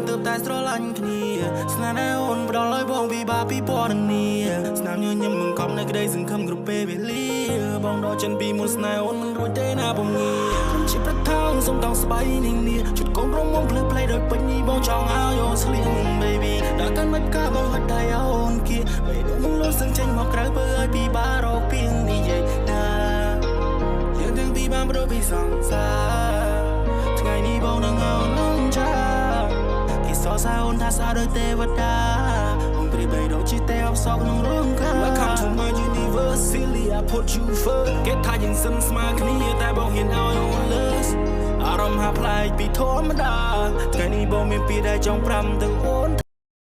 เติบแต่สระลันគ្នាស្នេហ៍ដែលអូនផ្ដល់ឲ្យបងពីបាពីពណ៌នឹងនេះស្នាមញញឹមបង្កប់នៅក្តីសង្ឃឹមគ្រប់ពេលវេលាបងដកចិនពីមុនស្នេហ៍អូនមិនរួចទេណាបងងាខ្ញុំជាប្រថោងសុំតង់ស្បៃនាងនេះជុតកូនប្រមុំភ្លឺផ្លេដោយពេញនេះបងចង់ឲ្យអូនស្លៀង baby ដល់កាន់មិនកាបងហត់ដៃអូនគៀបីដូចมึงលុះសឹងចេញមកក្រៅបើឲ្យពីបារកពីងនិយាយណាយើងទាំងពីរបានបដូរពីសង្សារថ្ងៃនេះបងនឹងអូននឹងចាគេសរសើរអូនថាសារដោយទេវតាអូនព្រីបីដូចជាទេអបសក់ក្នុងរងការ Welcome to my universe silly I put you first គេថាយើងសឹមស្មើគ្នាតែបងហ៊ានឲ្យអូនលើសអារម្មណ៍ហាប្លែកពីធម្មតាថ្ងៃនេះបងមានពីដែលចង់ប្រាំទៅអូ